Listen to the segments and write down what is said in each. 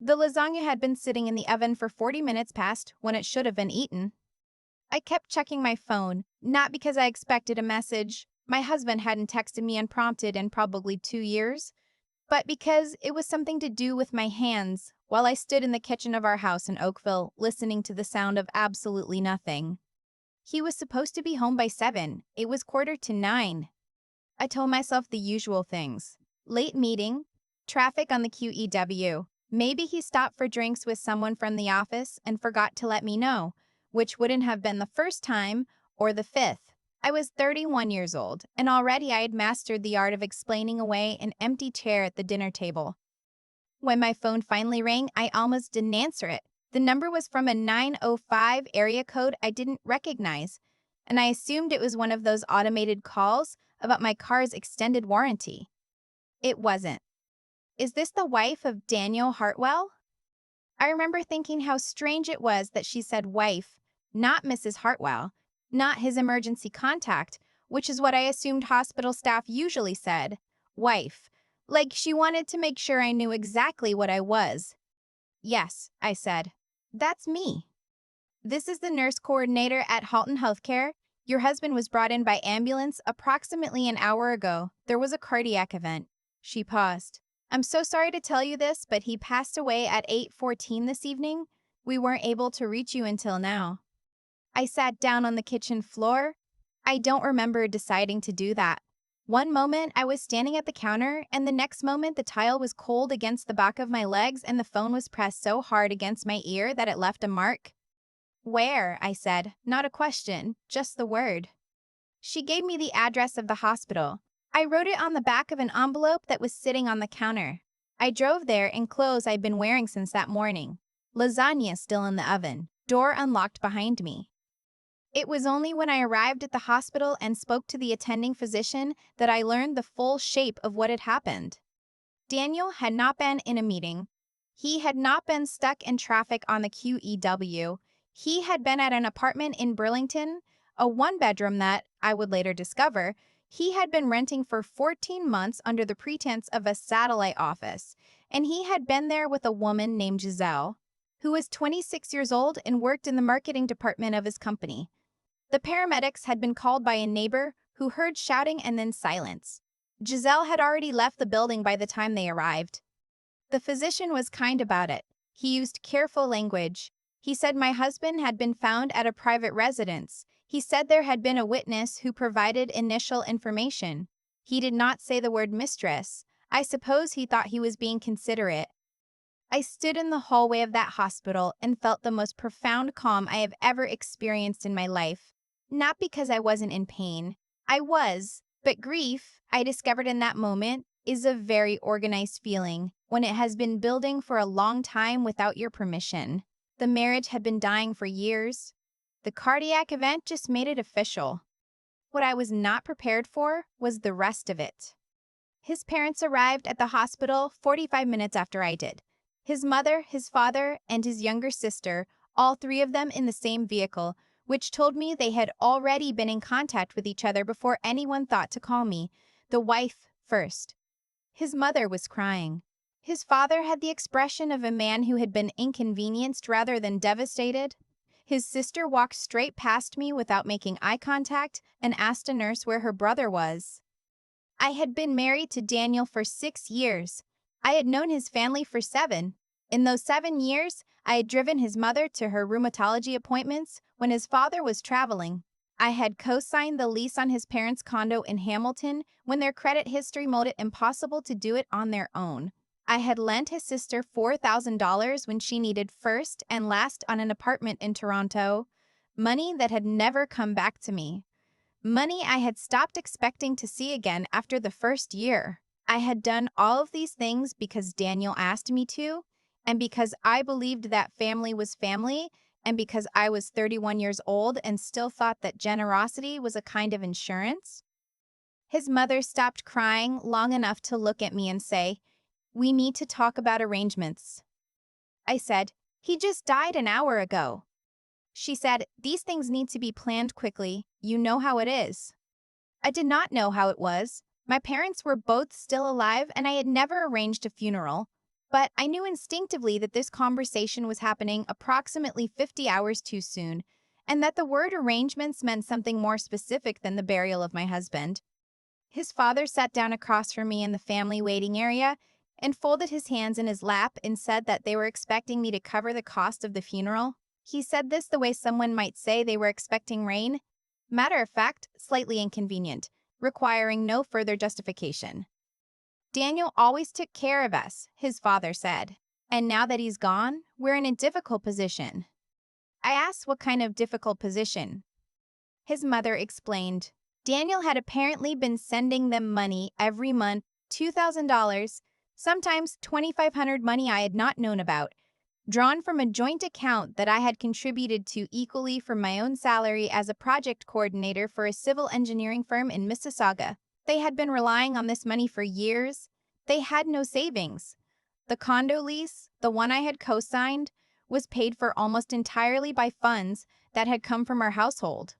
The lasagna had been sitting in the oven for 40 minutes past when it should have been eaten. I kept checking my phone, not because I expected a message. My husband hadn't texted me unprompted in probably 2 years, but because it was something to do with my hands while I stood in the kitchen of our house in Oakville listening to the sound of absolutely nothing. He was supposed to be home by 7. It was 8:45. I told myself the usual things. Late meeting, traffic on the QEW. Maybe he stopped for drinks with someone from the office and forgot to let me know, which wouldn't have been the first time or the fifth. I was 31 years old, and already I had mastered the art of explaining away an empty chair at the dinner table. When my phone finally rang, I almost didn't answer it. The number was from a 905 area code I didn't recognize, and I assumed it was one of those automated calls about my car's extended warranty. It wasn't. Is this the wife of Daniel Hartwell? I remember thinking how strange it was that she said wife, not Mrs. Hartwell, not his emergency contact, which is what I assumed hospital staff usually said. Wife. Like she wanted to make sure I knew exactly what I was. Yes, I said. That's me. This is the nurse coordinator at Halton Healthcare. Your husband was brought in by ambulance approximately an hour ago. There was a cardiac event. She paused. I'm so sorry to tell you this, but he passed away at 8:14 this evening. We weren't able to reach you until now. I sat down on the kitchen floor. I don't remember deciding to do that. One moment I was standing at the counter, and the next moment the tile was cold against the back of my legs and the phone was pressed so hard against my ear that it left a mark. Where? I said, not a question, just the word. She gave me the address of the hospital. I wrote it on the back of an envelope that was sitting on the counter. I drove there in clothes I'd been wearing since that morning. Lasagna still in the oven. Door unlocked behind me. It was only when I arrived at the hospital and spoke to the attending physician that I learned the full shape of what had happened. Daniel had not been in a meeting. He had not been stuck in traffic on the QEW. He had been at an apartment in Burlington, a one-bedroom that, I would later discover, he had been renting for 14 months under the pretense of a satellite office, and he had been there with a woman named Giselle, who was 26 years old and worked in the marketing department of his company. The paramedics had been called by a neighbor who heard shouting and then silence. Giselle had already left the building by the time they arrived. The physician was kind about it. He used careful language. He said my husband had been found at a private residence. He said there had been a witness who provided initial information. He did not say the word mistress. I suppose he thought he was being considerate. I stood in the hallway of that hospital and felt the most profound calm I have ever experienced in my life. Not because I wasn't in pain. I was, but grief, I discovered in that moment, is a very organized feeling when it has been building for a long time without your permission. The marriage had been dying for years. The cardiac event just made it official. What I was not prepared for was the rest of it. His parents arrived at the hospital 45 minutes after I did. His mother, his father, and his younger sister, all three of them in the same vehicle, which told me they had already been in contact with each other before anyone thought to call me, the wife first. His mother was crying. His father had the expression of a man who had been inconvenienced rather than devastated. His sister walked straight past me without making eye contact and asked a nurse where her brother was. I had been married to Daniel for 6 years. I had known his family for 7. In those 7 years, I had driven his mother to her rheumatology appointments when his father was traveling. I had co-signed the lease on his parents' condo in Hamilton when their credit history made it impossible to do it on their own. I had lent his sister $4,000 when she needed first and last on an apartment in Toronto, money that had never come back to me. Money I had stopped expecting to see again after the first year. I had done all of these things because Daniel asked me to, and because I believed that family was family, and because I was 31 years old and still thought that generosity was a kind of insurance. His mother stopped crying long enough to look at me and say, "We need to talk about arrangements." I said, "He just died an hour ago." She said, "These things need to be planned quickly. You know how it is." I did not know how it was. My parents were both still alive and I had never arranged a funeral. But I knew instinctively that this conversation was happening approximately 50 hours too soon, and that the word arrangements meant something more specific than the burial of my husband. His father sat down across from me in the family waiting area and folded his hands in his lap and said that they were expecting me to cover the cost of the funeral. He said this the way someone might say they were expecting rain. Matter of fact, slightly inconvenient, requiring no further justification. Daniel always took care of us, his father said. And now that he's gone, we're in a difficult position. I asked what kind of difficult position. His mother explained. Daniel had apparently been sending them money every month, $2,000, sometimes $2,500 money I had not known about, drawn from a joint account that I had contributed to equally from my own salary as a project coordinator for a civil engineering firm in Mississauga. They had been relying on this money for years. They had no savings. The condo lease, the one I had co-signed, was paid for almost entirely by funds that had come from our household.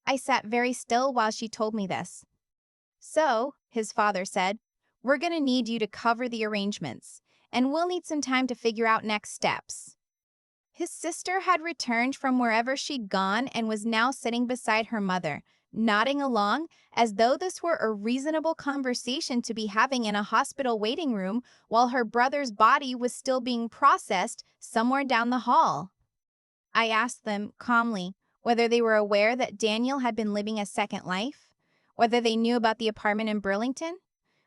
I sat very still while she told me this. So, his father said, we're going to need you to cover the arrangements, and we'll need some time to figure out next steps. His sister had returned from wherever she'd gone and was now sitting beside her mother, nodding along as though this were a reasonable conversation to be having in a hospital waiting room while her brother's body was still being processed somewhere down the hall. I asked them calmly whether they were aware that Daniel had been living a second life, whether they knew about the apartment in Burlington,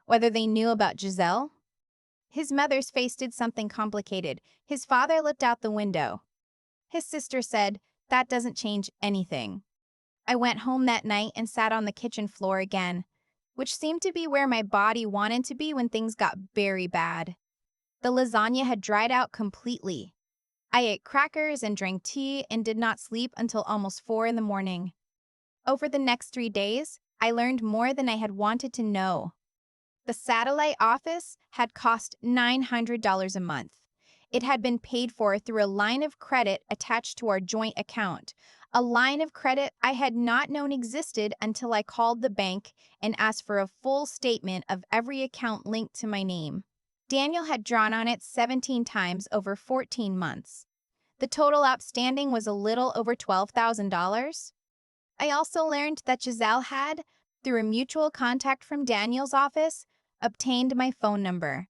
whether they knew about Giselle. His mother's face did something complicated. His father looked out the window. His sister said, that doesn't change anything. I went home that night and sat on the kitchen floor again, which seemed to be where my body wanted to be when things got very bad. The lasagna had dried out completely. I ate crackers and drank tea and did not sleep until almost 4 in the morning. Over the next 3 days, I learned more than I had wanted to know. The satellite office had cost $900 a month. It had been paid for through a line of credit attached to our joint account, a line of credit I had not known existed until I called the bank and asked for a full statement of every account linked to my name. Daniel had drawn on it 17 times over 14 months. The total outstanding was a little over $12,000. I also learned that Giselle had, through a mutual contact from Daniel's office, obtained my phone number.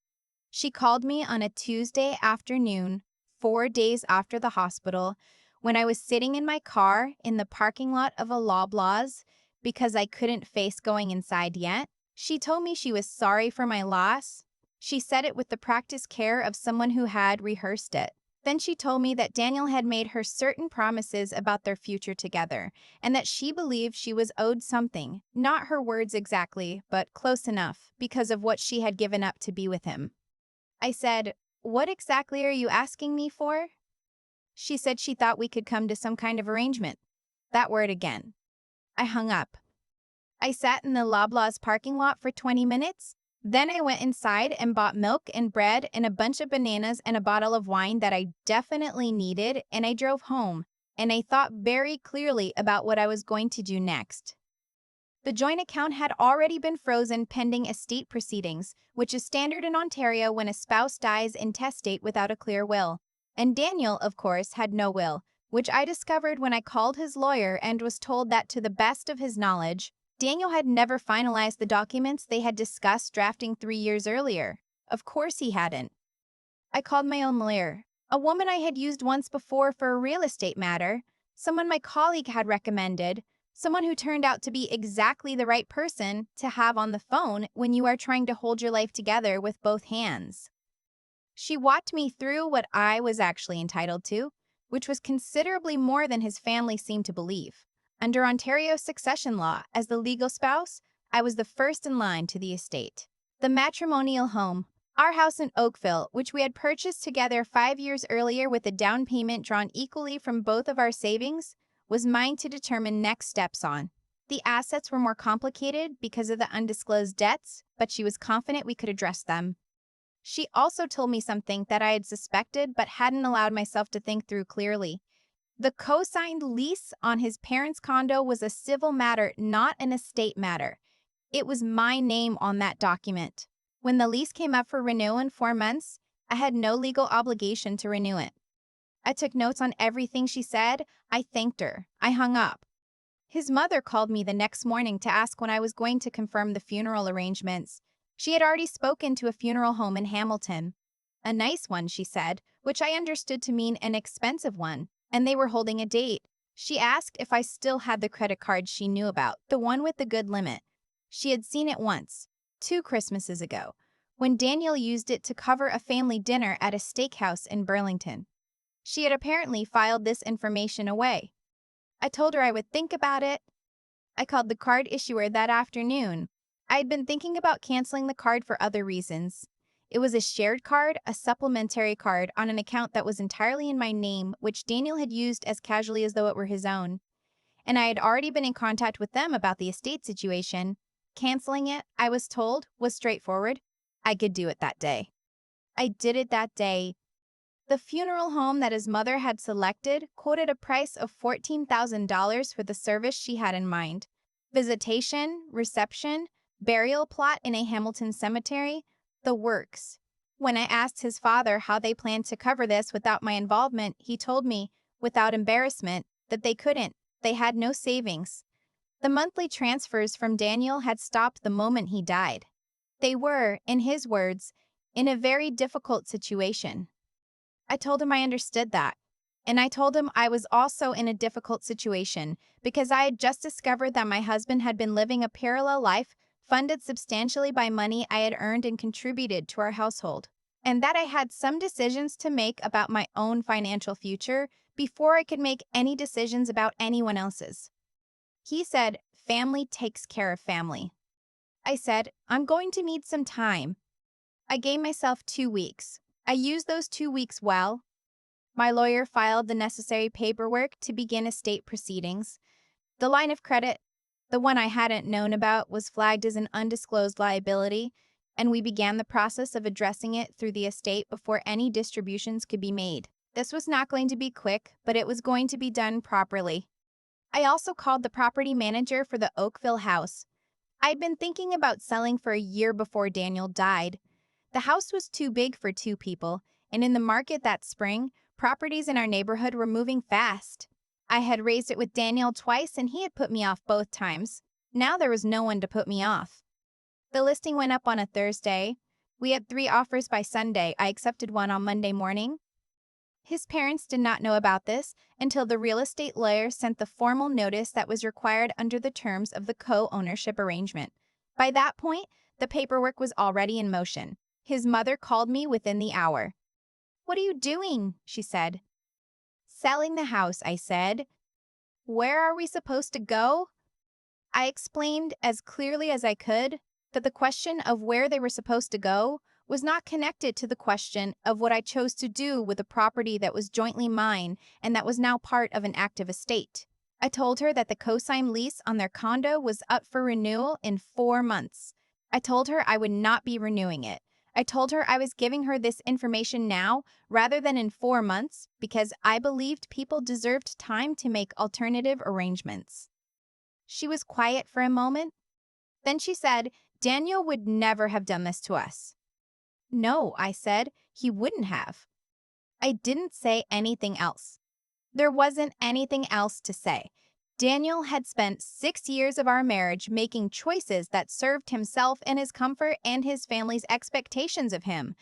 She called me on a Tuesday afternoon, 4 days after the hospital, when I was sitting in my car in the parking lot of a Loblaws because I couldn't face going inside yet. She told me she was sorry for my loss. She said it with the practiced care of someone who had rehearsed it. Then she told me that Daniel had made her certain promises about their future together, and that she believed she was owed something, not her words exactly, but close enough, because of what she had given up to be with him. I said, "What exactly are you asking me for?" She said she thought we could come to some kind of arrangement. That word again. I hung up. I sat in the Loblaws parking lot for 20 minutes. Then I went inside and bought milk and bread and a bunch of bananas and a bottle of wine that I definitely needed, and I drove home, and I thought very clearly about what I was going to do next. The joint account had already been frozen pending estate proceedings, which is standard in Ontario when a spouse dies intestate without a clear will. And Daniel, of course, had no will, which I discovered when I called his lawyer and was told that to the best of his knowledge, Daniel had never finalized the documents they had discussed drafting 3 years earlier. Of course he hadn't. I called my own lawyer, a woman I had used once before for a real estate matter, someone my colleague had recommended, someone who turned out to be exactly the right person to have on the phone when you are trying to hold your life together with both hands. She walked me through what I was actually entitled to, which was considerably more than his family seemed to believe. Under Ontario succession law, as the legal spouse, I was the first in line to the estate. The matrimonial home, our house in Oakville, which we had purchased together 5 years earlier with a down payment drawn equally from both of our savings, was mine to determine next steps on. The assets were more complicated because of the undisclosed debts, but she was confident we could address them. She also told me something that I had suspected but hadn't allowed myself to think through clearly. The co-signed lease on his parents' condo was a civil matter, not an estate matter. It was my name on that document. When the lease came up for renewal in 4 months, I had no legal obligation to renew it. I took notes on everything she said. I thanked her. I hung up. His mother called me the next morning to ask when I was going to confirm the funeral arrangements. She had already spoken to a funeral home in Hamilton. A nice one, she said, which I understood to mean an expensive one, and they were holding a date. She asked if I still had the credit card she knew about, the one with the good limit. She had seen it once, 2 Christmases ago, when Daniel used it to cover a family dinner at a steakhouse in Burlington. She had apparently filed this information away. I told her I would think about it. I called the card issuer that afternoon. I had been thinking about canceling the card for other reasons. It was a shared card, a supplementary card on an account that was entirely in my name, which Daniel had used as casually as though it were his own. And I had already been in contact with them about the estate situation. Canceling it, I was told, was straightforward. I could do it that day. I did it that day. The funeral home that his mother had selected quoted a price of $14,000 for the service she had in mind. Visitation, reception, burial plot in a Hamilton cemetery, the works. When I asked his father how they planned to cover this without my involvement, he told me, without embarrassment, that they couldn't. They had no savings. The monthly transfers from Daniel had stopped the moment he died. They were, in his words, in a very difficult situation. I told him I understood that. And I told him I was also in a difficult situation because I had just discovered that my husband had been living a parallel life funded substantially by money I had earned and contributed to our household, and that I had some decisions to make about my own financial future before I could make any decisions about anyone else's. He said, family takes care of family. I said, I'm going to need some time. I gave myself 2 weeks. I used those 2 weeks well. My lawyer filed the necessary paperwork to begin estate proceedings. The line of credit, the one I hadn't known about, was flagged as an undisclosed liability, and we began the process of addressing it through the estate before any distributions could be made. This was not going to be quick, but it was going to be done properly. I also called the property manager for the Oakville house. I'd been thinking about selling for a year before Daniel died. The house was too big for 2 people, and in the market that spring, properties in our neighborhood were moving fast. I had raised it with Daniel twice, and he had put me off both times. Now there was no one to put me off. The listing went up on a Thursday. We had 3 offers by Sunday. I accepted one on Monday morning. His parents did not know about this until the real estate lawyer sent the formal notice that was required under the terms of the co-ownership arrangement. By that point, the paperwork was already in motion. His mother called me within the hour. "What are you doing?" she said. "Selling the house," I said. "Where are we supposed to go?" I explained as clearly as I could that the question of where they were supposed to go was not connected to the question of what I chose to do with a property that was jointly mine and that was now part of an active estate. I told her that the cosign lease on their condo was up for renewal in 4 months. I told her I would not be renewing it. I told her I was giving her this information now rather than in 4 months because I believed people deserved time to make alternative arrangements. She was quiet for a moment. Then she said, "Daniel would never have done this to us." "No," I said, "he wouldn't have." I didn't say anything else. There wasn't anything else to say. Daniel had spent 6 years of our marriage making choices that served himself and his comfort and his family's expectations of him.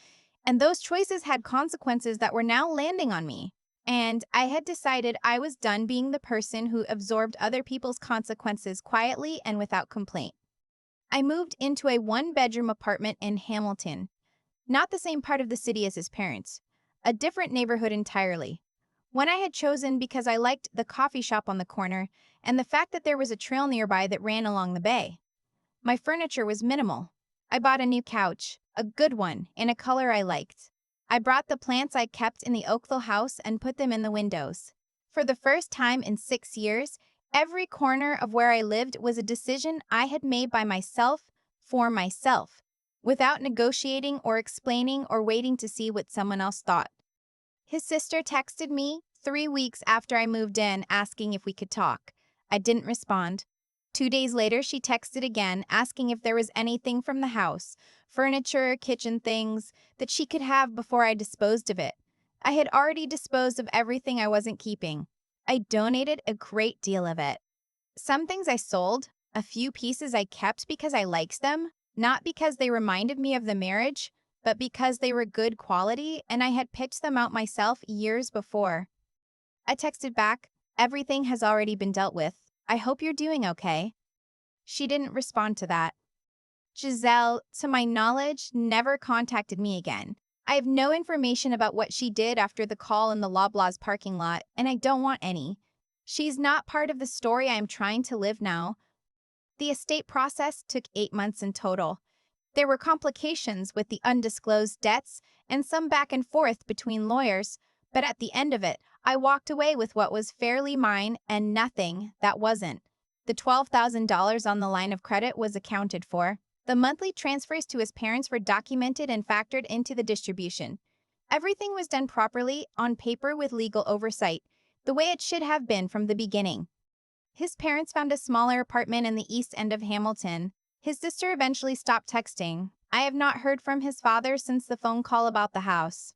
And those choices had consequences that were now landing on me. And I had decided I was done being the person who absorbed other people's consequences quietly and without complaint. I moved into a 1-bedroom apartment in Hamilton, not the same part of the city as his parents, a different neighborhood entirely. One I had chosen because I liked the coffee shop on the corner and the fact that there was a trail nearby that ran along the bay. My furniture was minimal. I bought a new couch, a good one, in a color I liked. I brought the plants I kept in the Oakville house and put them in the windows. For the first time in 6 years, every corner of where I lived was a decision I had made by myself, for myself, without negotiating or explaining or waiting to see what someone else thought. His sister texted me 3 weeks after I moved in asking if we could talk. I didn't respond. 2 days later, she texted again, asking if there was anything from the house, furniture, kitchen things, that she could have before I disposed of it. I had already disposed of everything I wasn't keeping. I donated a great deal of it. Some things I sold, a few pieces I kept because I liked them, not because they reminded me of the marriage, but because they were good quality and I had picked them out myself years before. I texted back, "Everything has already been dealt with. I hope you're doing okay." She didn't respond to that. Giselle, to my knowledge, never contacted me again. I have no information about what she did after the call in the Loblaws parking lot, and I don't want any. She's not part of the story I am trying to live now. The estate process took 8 months in total. There were complications with the undisclosed debts and some back and forth between lawyers, but at the end of it, I walked away with what was fairly mine and nothing that wasn't. The $12,000 on the line of credit was accounted for. The monthly transfers to his parents were documented and factored into the distribution. Everything was done properly, on paper with legal oversight, the way it should have been from the beginning. His parents found a smaller apartment in the east end of Hamilton. His sister eventually stopped texting. I have not heard from his father since the phone call about the house.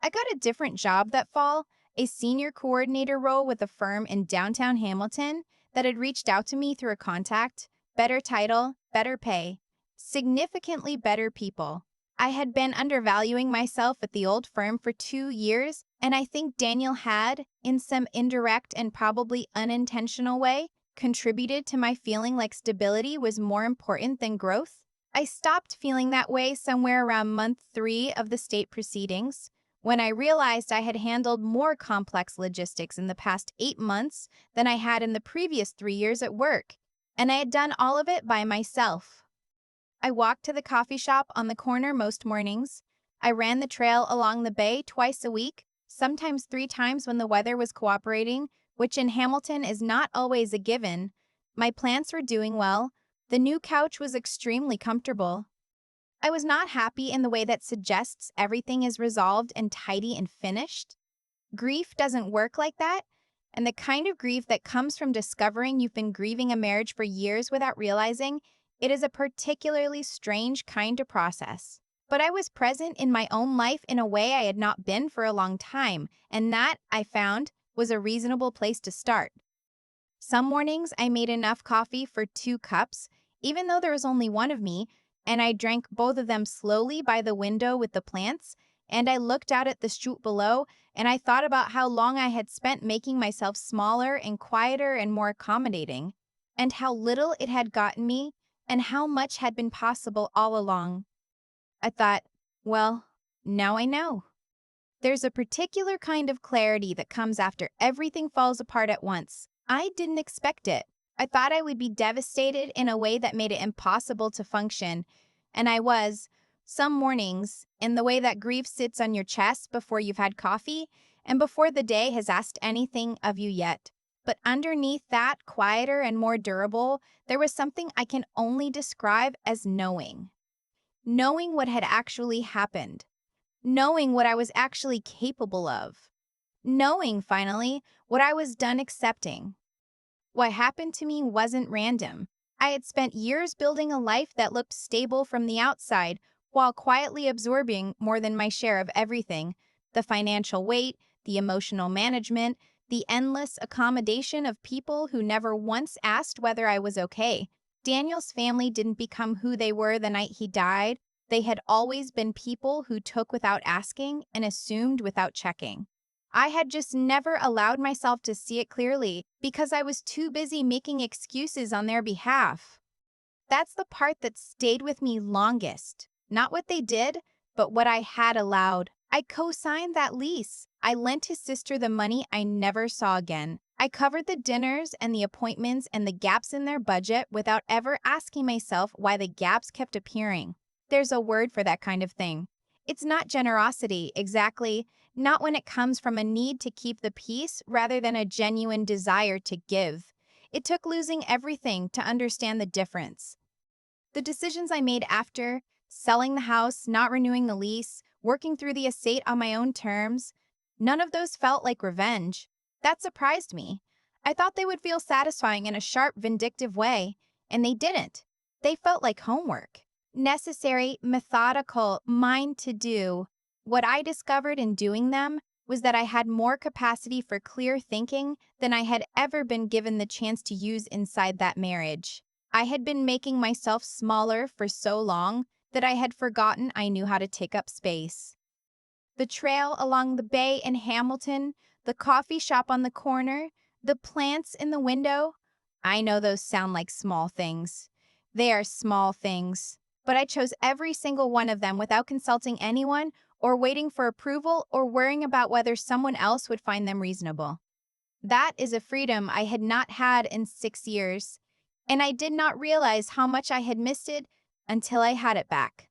I got a different job that fall, a senior coordinator role with a firm in downtown Hamilton that had reached out to me through a contact. Better title, better pay, significantly better people. I had been undervaluing myself at the old firm for 2 years, and I think Daniel had, in some indirect and probably unintentional way, contributed to my feeling like stability was more important than growth. I stopped feeling that way somewhere around month 3 of the state proceedings, when I realized I had handled more complex logistics in the past 8 months than I had in the previous 3 years at work, and I had done all of it by myself. I walked to the coffee shop on the corner most mornings. I ran the trail along the bay twice a week, sometimes 3 times when the weather was cooperating, which in Hamilton is not always a given. My plants were doing well. The new couch was extremely comfortable. I was not happy in the way that suggests everything is resolved and tidy and finished. Grief doesn't work like that, and the kind of grief that comes from discovering you've been grieving a marriage for years without realizing it is a particularly strange kind to process. But I was present in my own life in a way I had not been for a long time, and that, I found, was a reasonable place to start. Some mornings I made enough coffee for 2 cups, even though there was only one of me, and I drank both of them slowly by the window with the plants, and I looked out at the street below, and I thought about how long I had spent making myself smaller and quieter and more accommodating, and how little it had gotten me, and how much had been possible all along. I thought, well, now I know. There's a particular kind of clarity that comes after everything falls apart at once. I didn't expect it. I thought I would be devastated in a way that made it impossible to function, and I was, some mornings, in the way that grief sits on your chest before you've had coffee and before the day has asked anything of you yet. But underneath that, quieter and more durable, there was something I can only describe as knowing. Knowing what had actually happened. Knowing what I was actually capable of. Knowing, finally, what I was done accepting. What happened to me wasn't random. I had spent years building a life that looked stable from the outside while quietly absorbing more than my share of everything: the financial weight, the emotional management, the endless accommodation of people who never once asked whether I was okay. Daniel's family didn't become who they were the night he died. They had always been people who took without asking and assumed without checking. I had just never allowed myself to see it clearly because I was too busy making excuses on their behalf. That's the part that stayed with me longest. Not what they did, but what I had allowed. I co-signed that lease. I lent his sister the money I never saw again. I covered the dinners and the appointments and the gaps in their budget without ever asking myself why the gaps kept appearing. There's a word for that kind of thing. It's not generosity, exactly, not when it comes from a need to keep the peace rather than a genuine desire to give. It took losing everything to understand the difference. The decisions I made after, selling the house, not renewing the lease, working through the estate on my own terms, none of those felt like revenge. That surprised me. I thought they would feel satisfying in a sharp, vindictive way, and they didn't. They felt like homework. Necessary, methodical, mine to do. What I discovered in doing them was that I had more capacity for clear thinking than I had ever been given the chance to use inside that marriage. I had been making myself smaller for so long that I had forgotten I knew how to take up space. The trail along the bay in Hamilton, the coffee shop on the corner, the plants in the window. I know those sound like small things. They are small things. But I chose every single one of them without consulting anyone or waiting for approval or worrying about whether someone else would find them reasonable. That is a freedom I had not had in 6 years, and I did not realize how much I had missed it until I had it back.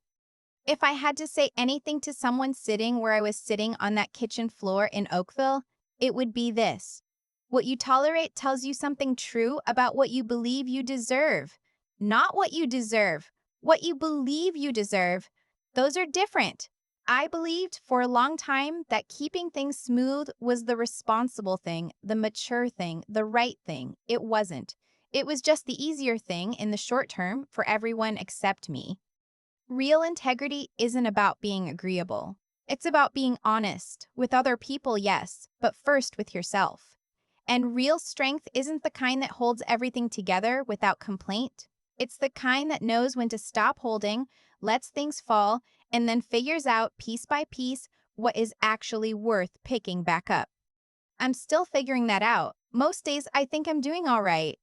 If I had to say anything to someone sitting where I was sitting on that kitchen floor in Oakville, it would be this. What you tolerate tells you something true about what you believe you deserve. Not what you deserve, what you believe you deserve. Those are different. I believed for a long time that keeping things smooth was the responsible thing, the mature thing, the right thing. It wasn't. It was just the easier thing in the short term for everyone except me. Real integrity isn't about being agreeable. It's about being honest with other people, yes, but first with yourself. And real strength isn't the kind that holds everything together without complaint. It's the kind that knows when to stop holding, lets things fall, and then figures out piece by piece what is actually worth picking back up. I'm still figuring that out. Most days I think I'm doing all right.